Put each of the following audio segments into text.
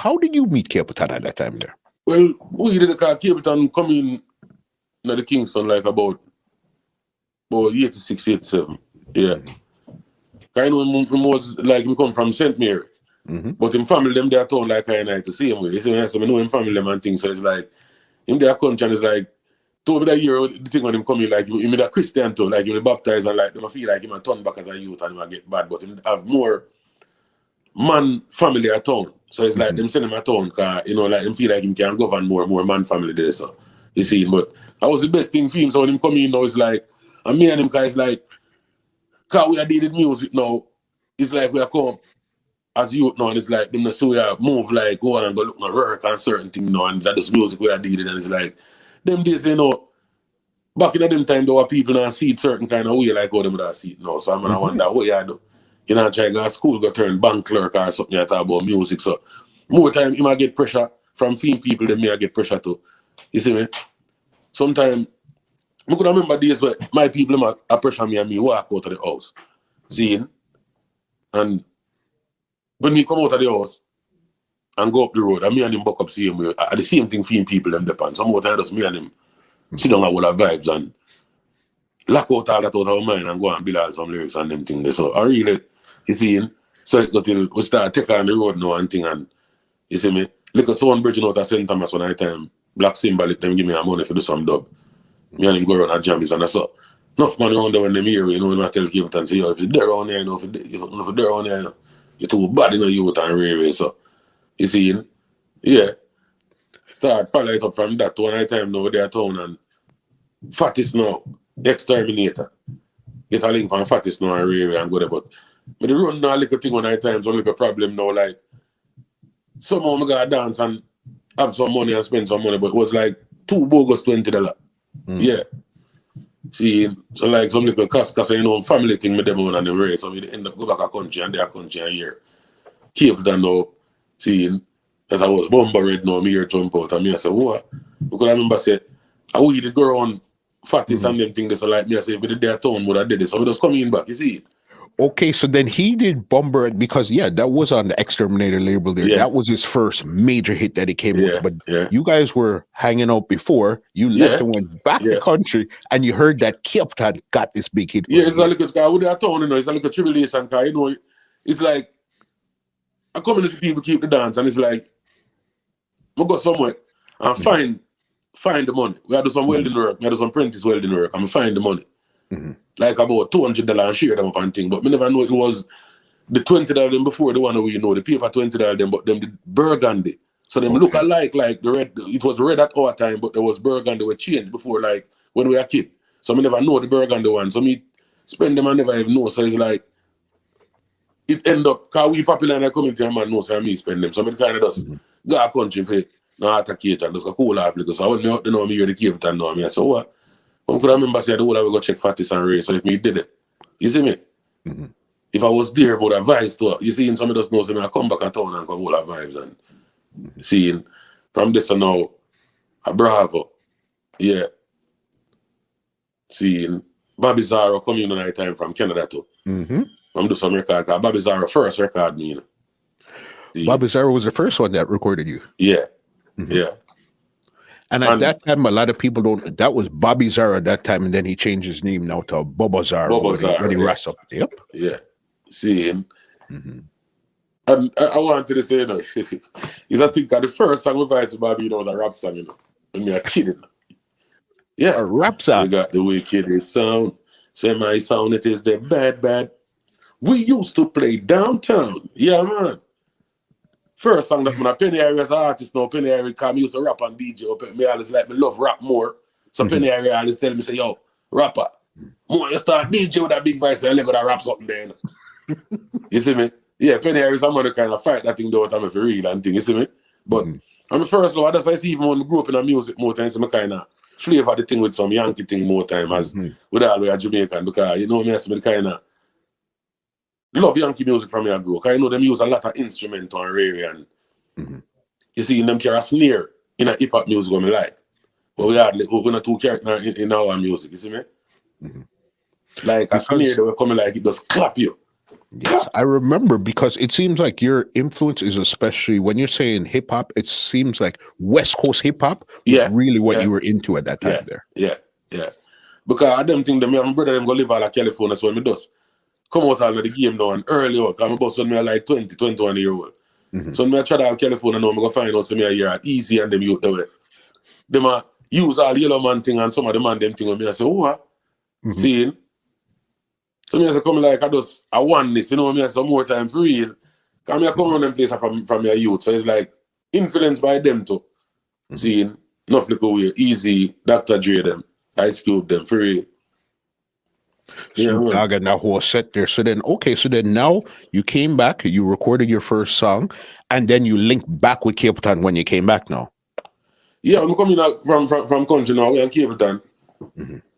How did you meet Capleton at that time there? Well, we did Capleton come in the Kingston like about 86, 87. Yeah. I know him was like him come from St. Mary. But him family them there town like I like to see him with. You see, I know him family them and things. So it's like him there country and it's like told me that year the thing when him come in like him a Christian too, like him baptized and like them feel like him a turn back as a youth and him a get bad, but him have more man family at town. So it's like them send him a town cause you know like him feel like him can govern more man family there. So you see, but that was the best thing for him. So when him come in now it's like and me and him guys like cause we are dealing music now, it's like we are come as youth now and it's like them so we are move like go and go look at work and certain things now and that this music we are dealing and it's like them days you know back in them time there were people that see it certain kind of way like how them would see it now. So I'm gonna wonder what you do. You know, try to go to school, go turn bank clerk or something you talk about music. So more time you might get pressure from film people than me I get pressure too. You see me? Sometimes I could remember days where my people might pressure me and me walk out of the house. Seeing? And when we come out of the house and go up the road, and me and him buck up same way, at the same thing film people them depend. Some more time just me and him sit down and all our vibes and lock out all that out of our mind and go and build out some lyrics and them things. So I really, you see, so it got till we start taking on the road now and thing and you see me, look at someone bridging out of St. Thomas one time, Black Symbolic, them give me a money for do some dub. Me and him go around and jammies and I saw enough man around there when them hear you know, when I tell Capleton, say, yo, if you're there around here, you know, if you're there around here, you know, you're too bad, you know, you and railway. So, you see, yeah. Start follow it up from that one time now there town and Fattest now, the exterminator. Get a link from Fattest now and railway and go there. But the run now little thing one times only a problem now, like somehow I gotta dance and have some money and spend some money, but it was like $2 bogus $20. Yeah. See, so like some little cause you know, family thing with them on and the race, so we end up go back a country and their country a year. Capleton now, seeing that I was bomber red now, me here jump out and me I say, what? Because I remember say, I we did go around Fattest and them things, so like me I say, if we did their town would have did it, so we just coming back, you see it. Okay, so then he did Bomber because that was on the Exterminator label there. Yeah. That was his first major hit that he came with. But you guys were hanging out before. You left and went back to the country, and you heard that Capleton got this big hit. Yeah, it's a little guy with their town, you know, it's a little tribulation, cause you know, it's like a community people keep the dance, and it's like we go somewhere and find the money. We had to do some welding work, we had to do some apprentice welding work, and we find the money. Like about $200 and share them up and thing, but me never know it was the $20 them before the one we know, the paper $20 them, but them the burgundy. So them look alike like the red, it was red at our time, but there was burgundy were changed before like when we were a kid. So me never know the burgundy one. So me spend them and never even know. So it's like it end up cause we popular in the community and man knows how me spend them. So me kind of just go a country for not attack each and just go cool off because I when me out know me hear the Capleton know me. I say what? I could remember saying the whole I would go check Fattest and Ray, so if me did it, you see me? If I was there, I would advise to you see, some of us know, I come back to town and come all our vibes and seeing from this and now, a Bravo, yeah. Seeing Bobby Zara coming in at time from Canada too. I'm do some record, cause Bobby Zara first record me, you know. Bobby Zara was the first one that recorded you. Yeah, yeah. And at that time, a lot of people don't. That was Bobby Zara at that time, and then he changed his name now to Bubba Zara. When he rest up. Yep. Yeah. See him. And I wanted to say, you know, is I think that the first song we write to Bobby, you know, was a rap song, you know, when we are kidding. Yeah, a rap song. We got the wickedest sound. Semi sound, it is the bad. We used to play downtown. Yeah, man. First song that when I Penny Area as an artist now, Penny Area cause me used to rap on DJ. Me always like me love rap more. So Penny Area always tell me say, yo, rapper, more you start DJ with that big voice and you gotta rap something there. You see me? Yeah, Penny Area is someone to kind of fight that thing though time for real and thing, you see me? But I'm the first law, that's why I see even when I grew up in the music more times, I kind of flavor the thing with some Yankee thing more time as with all the way at Jamaican because you know me as me kind of love Yankee music from me I grew up. I know them use a lot of instrumental and rare and you see them carry a snare in a hip hop music what me like. But we had we're not two characters in our music, you see me? Like a snare that will come like it just clap you. Yes, I remember, because it seems like your influence is, especially when you're saying hip hop, it seems like West Coast hip hop was really what you were into at that time there. Yeah. Because I don't think them, my brother them go live all of California, so when me does come out all of the game now and early out, because my boss when me are like 20, 21 year old. So when me try to California now, I go find out some me a year at easy and them youth the way. Them use all yellow man thing and some of the man them thing with me. I say, what? Seeing? So me I say come like I want this, you know, me I say some more time for real. Because I come around them places from your youth. So it's like influenced by them too. Seeing? Enough little way, easy, Dr. Dre them, Ice Cube them, for real. Snoop Dogg and that whole set there. So then now you came back, you recorded your first song, and then you linked back with Capleton when you came back now. Yeah, I'm coming out from country now, we're in Capleton.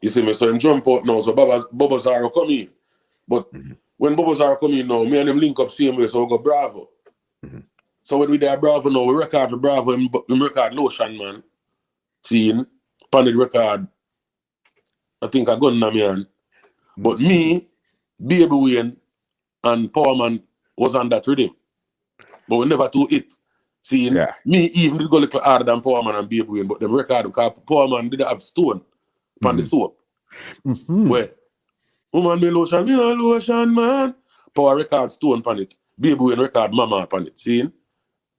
You see me, so in jump out now, so Bubba Zara come in. But when Bubba Zara come in now, me and them link up same way, so we go Bravo. So when we there Bravo now, we record for Bravo, we record Lotion Man. Seeing, Paned record, I think I got in my hand. But me, Baby Wayne, and Power Man was on that rhythm. But we never do it. Seeing, me even did go a little harder than Power Man and Baby Wayne, but them record, because Power Man did have stone on the soap. Where, woman me lotion, me no lotion, man. Power record stone on it. Baby Wayne record Mama on it. Seeing?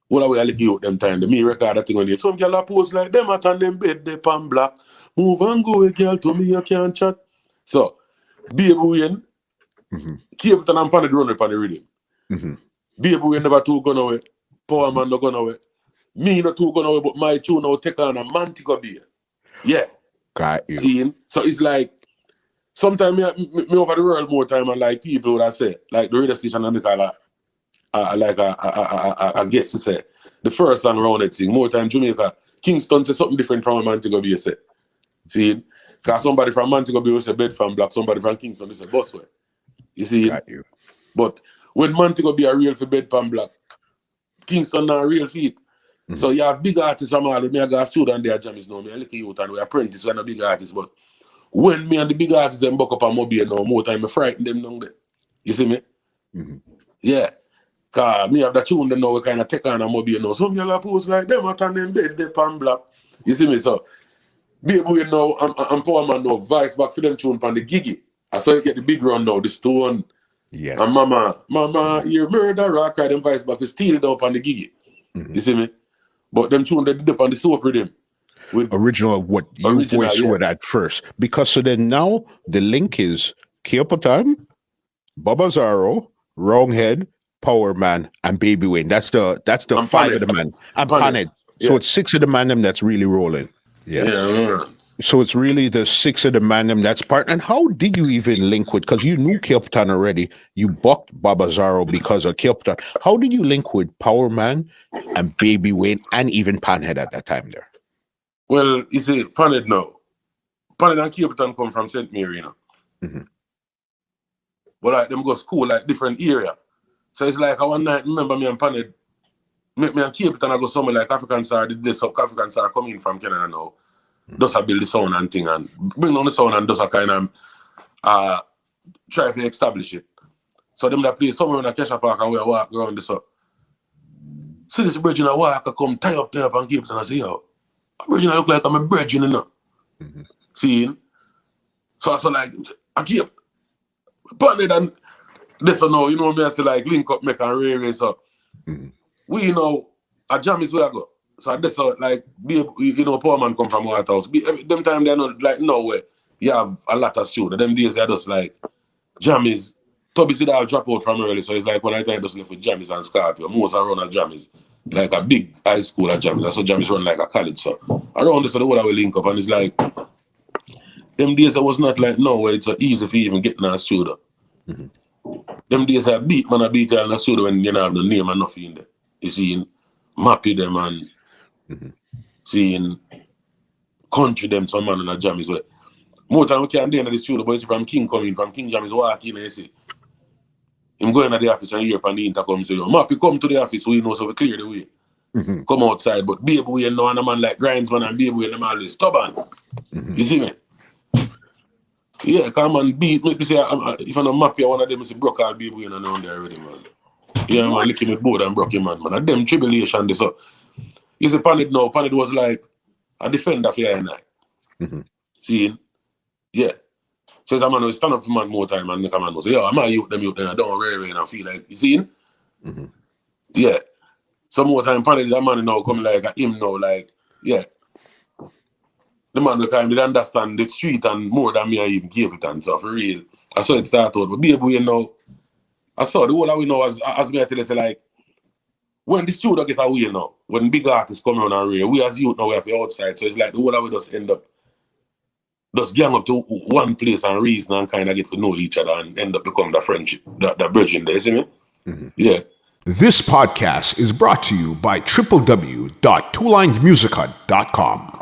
All the way I look you out them time. The me record that thing on it. Some girl a pose like them at on them bed, they pan black. Move and go, girl, to me you can't chat. So, Baby Wayne, Capleton and Paned run upon the rhythm. Baby Wayne never too gone away. Power Man no gone away. Me not too gone away, but my tune now take on a Mantico beer. Yeah. Got you. Seeing? So it's like, sometimes me over the world more time and like people would have said, like the radio station and I guess to say, the first song around that thing, more time Jamaica, Kingston say something different from a Montego Bay say. See? Because somebody from Montego Bay will say Bed from Black, somebody from Kingston will say Busway. You see? Got you. But when Montego Bay are real for Bed from Black, Kingston not real feet. So you have big artists from all of me, I got student there, Jammys now, me a little youth and we apprentice, we're not big artists, but when me and the big artists them buck up on mobile now, more time I frighten them down there. You see me? Yeah. Cause me have the tune them now, we kind of take on a mobile now. Some y'all pose like them at on them bed, they pan black. You see me? So, Baby Wayne now, and Power Man now, vice back for them tune pan the giggy. I saw you get the big run now, the stone. Yes. And Mama, you murder rock, them vice back, we steal it up on the giggy. You see me? But them tune they did up on the soap rhythm. Original what you voice with at first. Because so then now the link is Capleton, Bubba Zaro, Wronghead, Power Man, and Baby Wayne. That's the five of the man. And Paned. So it's six of the man them that's really rolling. Yeah. So it's really the six of the man them that's part. And how did you even link with? Because you knew Capleton already. You bucked Bubba Zaro because of Capleton. How did you link with Power Man and Baby Wayne and even Panhead at that time there? Well, you see, Paned now. Paned and Capleton come from St. Mary, you know. But like them go school like different area. So it's like one night, remember me and Paned, me and Capleton I go somewhere like African Star, did this up African Star come in from Canada now. Does build the sound and thing and bring on the sound and does a kind of try to establish it. So them that play somewhere in a Kesha Park and we walk around this up. See this bridge in a walk, I come tie up and Capleton I say, yo, a bridge I look like I'm a bridge, you know. Seeing? So I saw like, I keep Paned and this or no, you know me, I say like link up, make a race up. We know a jam is where I go. So that's like, you know, Poor Man come from White House. Them time they're not like nowhere. You have a lot of students. Them days they're just like, jammies. Toby said I'll drop out from early. So it's like when I time just left with jammies and Scorpio. Most are run as jammies. Like a big high school at jammies. So jammies run like a college. So around this, the whole I will link up. And it's like, them days I was not like nowhere. It's so easy for even getting a studio. Them days I beat man, I beat you in the studio when you don't have the name and nothing in there. You see, mappy them and seeing country them some man in a jam is well. More time we can't do in the studio, but it's from King coming, from King Jam is walking and you see. Him going to the office and hear upon the intercom say, Mappy come to the office, we know so we clear the way. Come outside, but Baby Wayne now and a man like Grinds man and Baby Wayne them always stubborn. You see me? Yeah, come and beat me. Say, if I'm not happy, one of them is broke all baby and around there already, man. Yeah, man, licking with board and broke him, man. And them tribulation, this up. You see, Panid now, Panid was like a defender for you and I. See? Yeah. So a man will stand up for man more time and make a man say, yo, I'm not youth, then I don't worry and I feel like, you see? Yeah. Some more time, Panid, that man now come like him now, like, yeah. The man will kind of understand the street and more than me and even Capleton, so for real. I saw it start out, but baby, you know, I saw the whole of we know as me I tell you, say like, when the studio get away now, when big artists come around and real, we as youth now we have the outside, so it's like the whole of we just end up just gang up to one place and reason and kind of get to know each other and end up become the friendship, the bridging there, see me? Yeah. This podcast is brought to you by www.twolinedmusichut.com.